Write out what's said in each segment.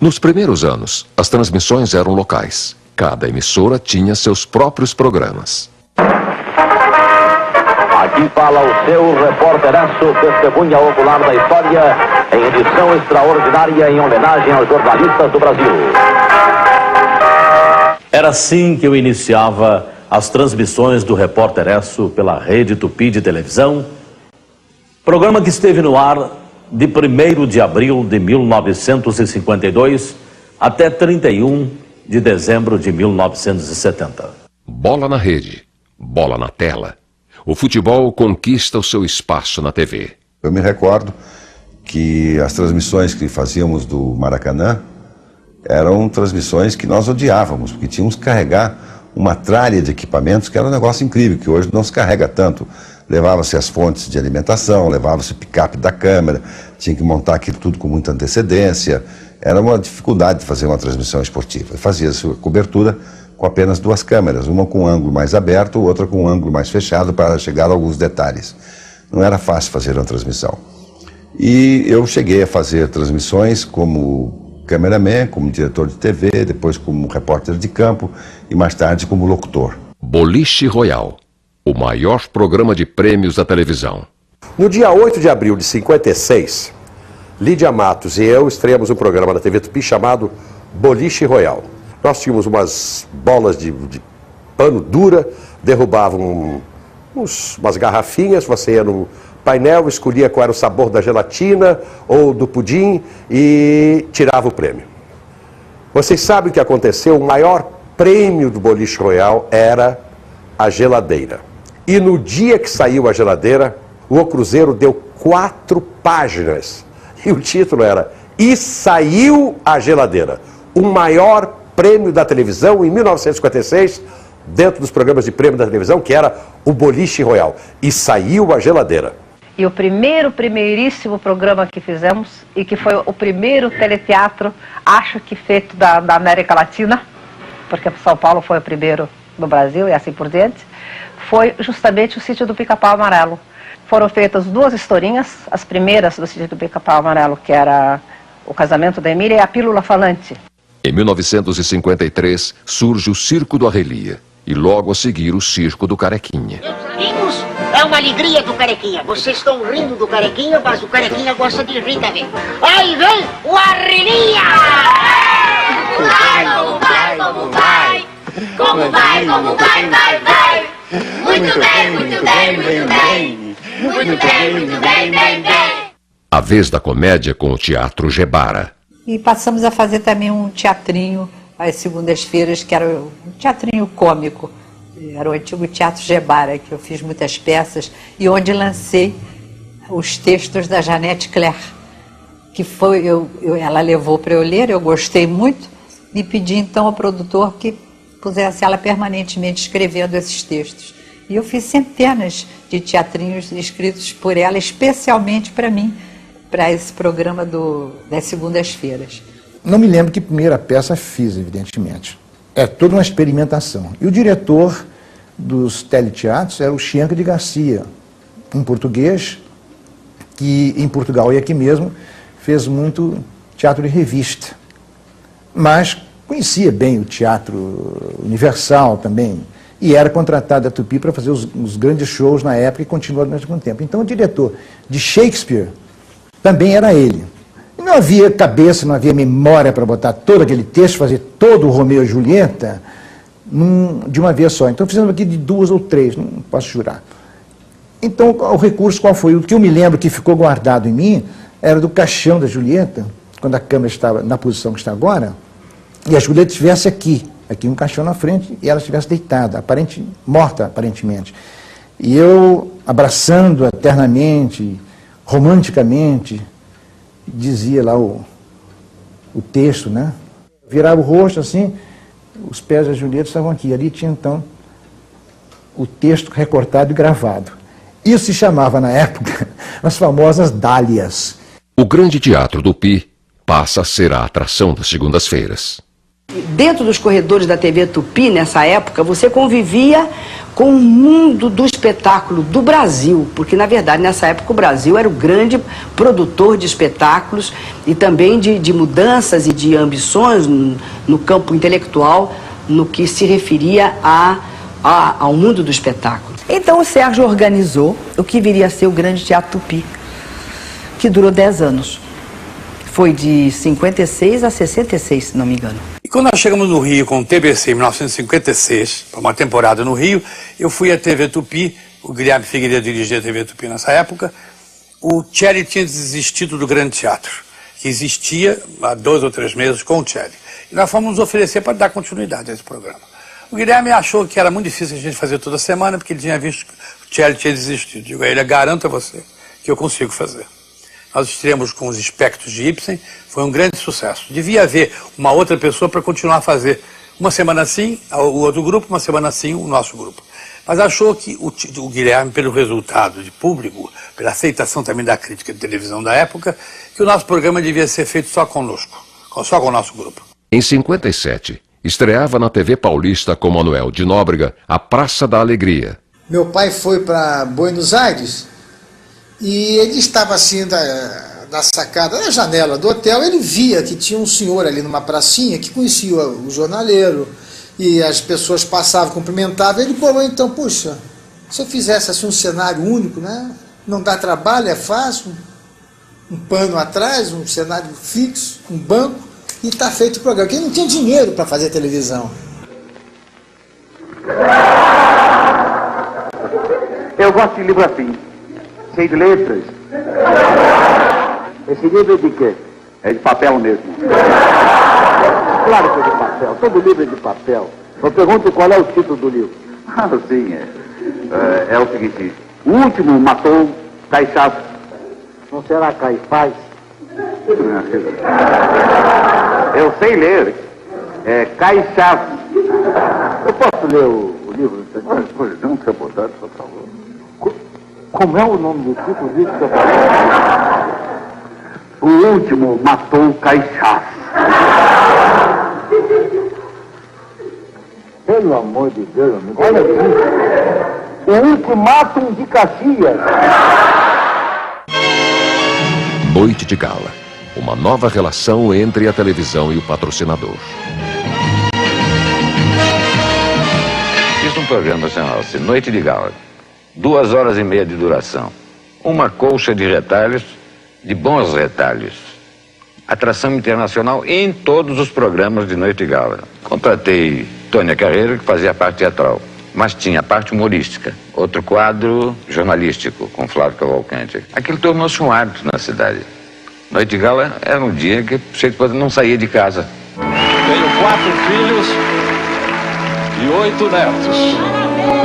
Nos primeiros anos, as transmissões eram locais. Cada emissora tinha seus próprios programas. Aqui fala o seu repórteraço, testemunha ocular da história, em edição extraordinária em homenagem aos jornalistas do Brasil. Era assim que eu iniciava as transmissões do Repórter-Esso pela Rede Tupi de televisão, programa que esteve no ar de 1º de abril de 1952 até 31 de dezembro de 1970. Bola na rede, bola na tela. O futebol conquista o seu espaço na TV. Eu me recordo que as transmissões que fazíamos do Maracanã eram transmissões que nós odiávamos, porque tínhamos que carregar uma tralha de equipamentos que era um negócio incrível, que hoje não se carrega tanto. Levava-se as fontes de alimentação, levava-se o picape da câmera, tinha que montar aquilo tudo com muita antecedência. Era uma dificuldade de fazer uma transmissão esportiva. Fazia-se a cobertura com apenas 2 câmeras, uma com um ângulo mais aberto, outra com um ângulo mais fechado para chegar a alguns detalhes. Não era fácil fazer uma transmissão. E eu cheguei a fazer transmissões como cameraman, como diretor de TV, depois como repórter de campo e mais tarde como locutor. Boliche Royal, o maior programa de prêmios da televisão. No dia 8 de abril de 56, Lídia Matos e eu estreamos um programa na TV Tupi chamado Boliche Royal. Nós tínhamos umas bolas de pano dura, derrubavam umas garrafinhas, você ia no painel, escolhia qual era o sabor da gelatina ou do pudim e tirava o prêmio. Vocês sabem o que aconteceu? O maior prêmio do Boliche Royal era a geladeira. E no dia que saiu a geladeira, o Cruzeiro deu 4 páginas. E o título era "E saiu a geladeira". O maior prêmio da televisão em 1956, dentro dos programas de prêmio da televisão, que era o Boliche Royal. E saiu a geladeira. E o primeiríssimo programa que fizemos, e que foi o primeiro teleteatro, acho que feito da América Latina, porque São Paulo foi o primeiro no Brasil e assim por diante, foi justamente o Sítio do Pica-Pau Amarelo. Foram feitas 2 historinhas, as primeiras do Sítio do Pica-Pau Amarelo, que era o casamento da Emília e a pílula falante. Em 1953, surge o Circo do Arrelia e logo a seguir o Circo do Carequinha. Meus amigos, é uma alegria do Carequinha. Vocês estão rindo do Carequinha, mas o Carequinha gosta de rir também. Aí vem o Arrelia! Vai, como vai, como vai? Como vai, como vai, vai, vai? Muito bem, muito bem, muito bem. Muito bem, muito bem, bem, bem. A vez da comédia com o Teatro Gebara. E passamos a fazer também um teatrinho às segundas-feiras, que era um teatrinho cômico. Era o antigo Teatro Gebara, que eu fiz muitas peças, e onde lancei os textos da Janete Claire, que foi, ela levou para eu ler, eu gostei muito, e pedi então ao produtor que pusesse ela permanentemente escrevendo esses textos. E eu fiz centenas de teatrinhos escritos por ela, especialmente para mim, para esse programa das segundas-feiras. Não me lembro que primeira peça fiz, evidentemente. É toda uma experimentação. E o diretor dos teleteatros era o Chianca de Garcia, um português que em Portugal e aqui mesmo fez muito teatro de revista. Mas conhecia bem o teatro universal também. E era contratado da Tupi para fazer os grandes shows na época e continua ao mesmo tempo. Então o diretor de Shakespeare também era ele. E não havia cabeça, não havia memória para botar todo aquele texto, fazer todo o Romeu e Julieta de uma vez só. Então fizemos aqui de 2 ou 3, não posso jurar. Então o recurso qual foi? O que eu me lembro que ficou guardado em mim era do caixão da Julieta, quando a câmera estava na posição que está agora, e a Julieta estivesse aqui um caixão na frente, e ela estivesse deitada, morta aparentemente. E eu, abraçando-a eternamente, romanticamente, dizia lá o texto, né? Virava o rosto assim, os pés da Julieta estavam aqui. Ali tinha então o texto recortado e gravado. Isso se chamava na época as famosas dálias. O Grande Teatro Tupi passa a ser a atração das segundas-feiras. Dentro dos corredores da TV Tupi, nessa época, você convivia com o mundo do espetáculo do Brasil, porque na verdade nessa época o Brasil era o grande produtor de espetáculos e também de mudanças e de ambições no campo intelectual, no que se referia ao mundo do espetáculo. Então o Sérgio organizou o que viria a ser o Grande Teatro Tupi, que durou 10 anos. Foi de 56 a 66, se não me engano. E quando nós chegamos no Rio com o TBC em 1956, para uma temporada no Rio, eu fui à TV Tupi, o Guilherme Figueiredo dirigia a TV Tupi nessa época. O Tchely tinha desistido do Grande Teatro, que existia há 2 ou 3 meses com o Tchely. E nós fomos nos oferecer para dar continuidade a esse programa. O Guilherme achou que era muito difícil a gente fazer toda semana, porque ele tinha visto que o Tchely tinha desistido. Digo a ele, garanto a você que eu consigo fazer. Nós estreamos com os Espectros de Ibsen, foi um grande sucesso. Devia haver uma outra pessoa para continuar a fazer. Uma semana assim, o outro grupo, uma semana assim, o nosso grupo. Mas achou que o Guilherme, pelo resultado de público, pela aceitação também da crítica de televisão da época, que o nosso programa devia ser feito só conosco, só com o nosso grupo. Em 57, estreava na TV Paulista com Manuel de Nóbrega a Praça da Alegria. Meu pai foi para Buenos Aires e ele estava assim na sacada, na janela do hotel, ele via que tinha um senhor ali numa pracinha que conhecia o jornaleiro e as pessoas passavam, cumprimentavam. Ele falou, então, puxa, se eu fizesse assim um cenário único, né? Não dá trabalho, é fácil, um pano atrás, um cenário fixo, um banco, e está feito o programa. Porque ele não tinha dinheiro para fazer televisão. Eu gosto de livro assim, cheio de letras. Esse livro é de quê? É de papel mesmo. Claro que é de papel, todo livro é de papel. Eu pergunto qual é o título do livro. Ah, sim, é o seguinte, o último matou Caixás. Não será Caifás? Eu sei ler, é Caixás. Eu posso ler o livro? Pois não, seu deputado, por favor. Como é o nome do título disso que eu falei? O último matou Caixás. Pelo amor de Deus, amigo. Olha aqui. O ultimátum de Caxias. Noite de Gala. Uma nova relação entre a televisão e o patrocinador. Fiz um programa chamado-se Noite de Gala. 2 horas e meia de duração. Uma colcha de retalhos, de bons retalhos. Atração internacional em todos os programas de Noite de Gala. Contratei Tônia Carreiro, que fazia a parte teatral, mas tinha a parte humorística. Outro quadro jornalístico, com Flávio Cavalcante. Aquilo tornou-se um hábito na cidade. Noite de Gala era um dia que você não saía de casa. Tenho 4 filhos e 8 netos.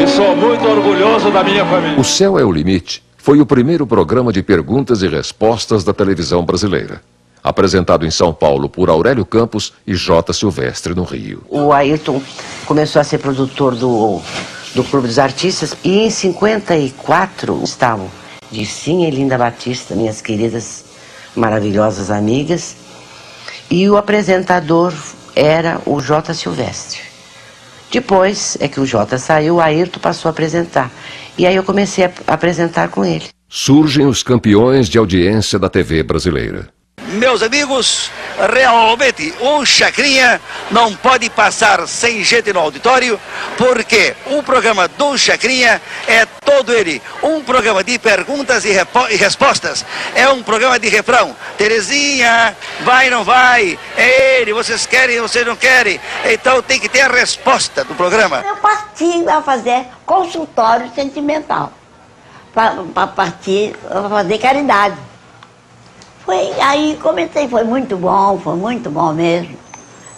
E sou muito orgulhoso da minha família. O Céu é o Limite foi o primeiro programa de perguntas e respostas da televisão brasileira. Apresentado em São Paulo por Aurélio Campos e J. Silvestre, no Rio. O Ayrton começou a ser produtor do Clube dos Artistas e em 54 estavam Dircinha e Linda Batista, minhas queridas, maravilhosas amigas, e o apresentador era o J. Silvestre. Depois é que o J saiu, o Ayrton passou a apresentar. E aí eu comecei a apresentar com ele. Surgem os campeões de audiência da TV brasileira. Meus amigos, realmente um Chacrinha não pode passar sem gente no auditório, porque o programa do Chacrinha é todo ele um programa de perguntas e respostas, é um programa de refrão. Terezinha, vai, não vai? É ele, vocês querem, vocês não querem? Então tem que ter a resposta do programa. Eu parti a fazer consultório sentimental, para fazer caridade. Aí comecei, foi muito bom mesmo,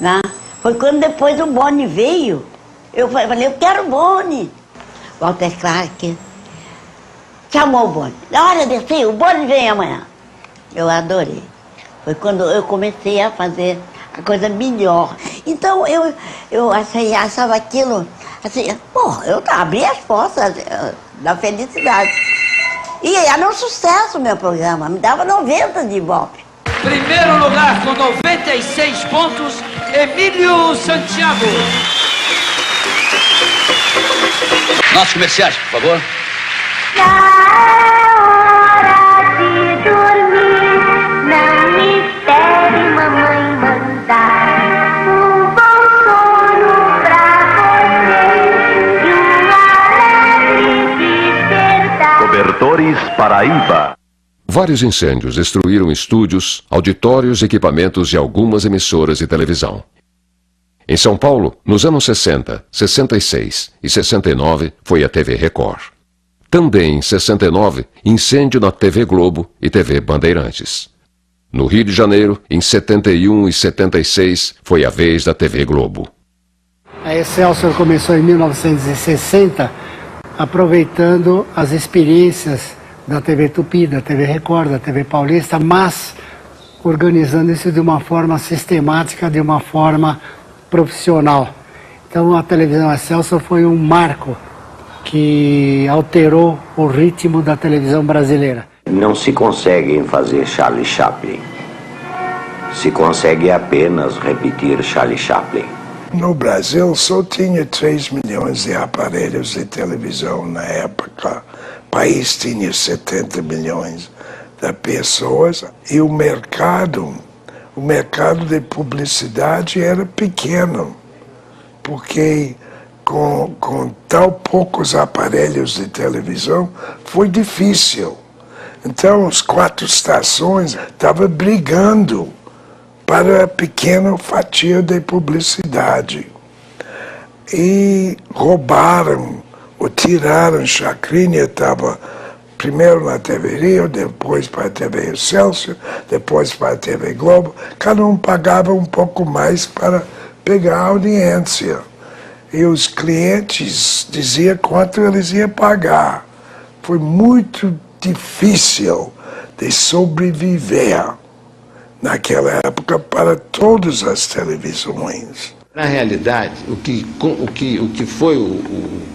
né? Foi quando depois o Boni veio, eu falei, eu quero o Boni. Walter Clark chamou o Boni. Olha, desci, o Boni vem amanhã. Eu adorei. Foi quando eu comecei a fazer a coisa melhor. Então eu assim, achava aquilo, assim, pô, eu abri as portas da felicidade. E era um sucesso o meu programa, me dava 90 de Ibope. Primeiro lugar com 96 pontos, Emílio Santiago. Nossos comerciais, por favor. Cobertores Paraíba. Vários incêndios destruíram estúdios, auditórios, equipamentos de algumas emissoras de televisão. Em São Paulo, nos anos 60, 66 e 69, foi a TV Record. Também em 69, incêndio na TV Globo e TV Bandeirantes. No Rio de Janeiro, em 71 e 76, foi a vez da TV Globo. A Excelsior começou em 1960, aproveitando as experiências da TV Tupi, da TV Record, da TV Paulista, mas organizando isso de uma forma sistemática, de uma forma profissional. Então a televisão Excelsior foi um marco que alterou o ritmo da televisão brasileira. Não se consegue fazer Charlie Chaplin. Se consegue apenas repetir Charlie Chaplin. No Brasil só tinha 3 milhões de aparelhos de televisão na época. O país tinha 70 milhões de pessoas e o mercado de publicidade era pequeno, porque com tão poucos aparelhos de televisão foi difícil. Então as 4 estações estavam brigando para pequena fatia de publicidade. E roubaram ou tiraram. Chacrinha estava primeiro na TV Rio, depois para a TV Excelsior, depois para a TV Globo. Cada um pagava um pouco mais para pegar a audiência. E os clientes diziam quanto eles iam pagar. Foi muito difícil de sobreviver naquela época para todas as televisões. Na realidade, o que foi o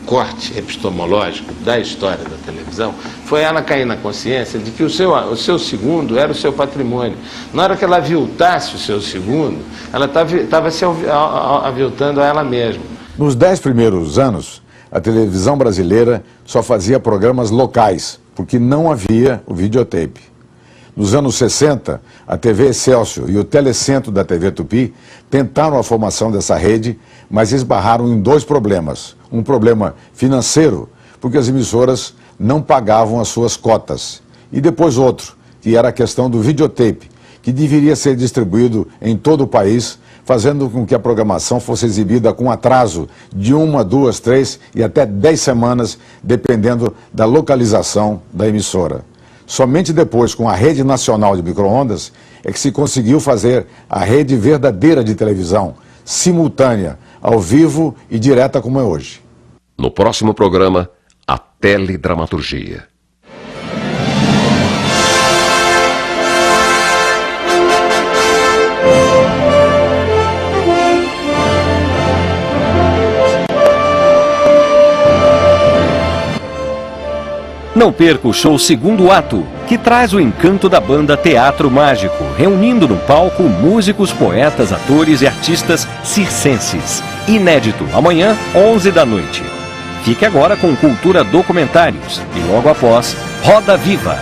corte epistemológico da história da televisão foi ela cair na consciência de que o seu segundo era o seu patrimônio. Na hora que ela aviltasse o seu segundo, ela estava se aviltando a ela mesma. Nos 10 primeiros anos, a televisão brasileira só fazia programas locais, porque não havia o videotape. Nos anos 60, a TV Excelsior e o Telecentro da TV Tupi tentaram a formação dessa rede, mas esbarraram em 2 problemas. Um problema financeiro, porque as emissoras não pagavam as suas cotas. E depois outro, que era a questão do videotape, que deveria ser distribuído em todo o país, fazendo com que a programação fosse exibida com atraso de 1, 2, 3 e até 10 semanas, dependendo da localização da emissora. Somente depois, com a rede nacional de micro-ondas, é que se conseguiu fazer a rede verdadeira de televisão, simultânea, ao vivo e direta como é hoje. No próximo programa, a teledramaturgia. Não perca o show Segundo Ato, que traz o encanto da banda Teatro Mágico, reunindo no palco músicos, poetas, atores e artistas circenses. Inédito, amanhã, 11 da noite. Fique agora com Cultura Documentários e logo após, Roda Viva.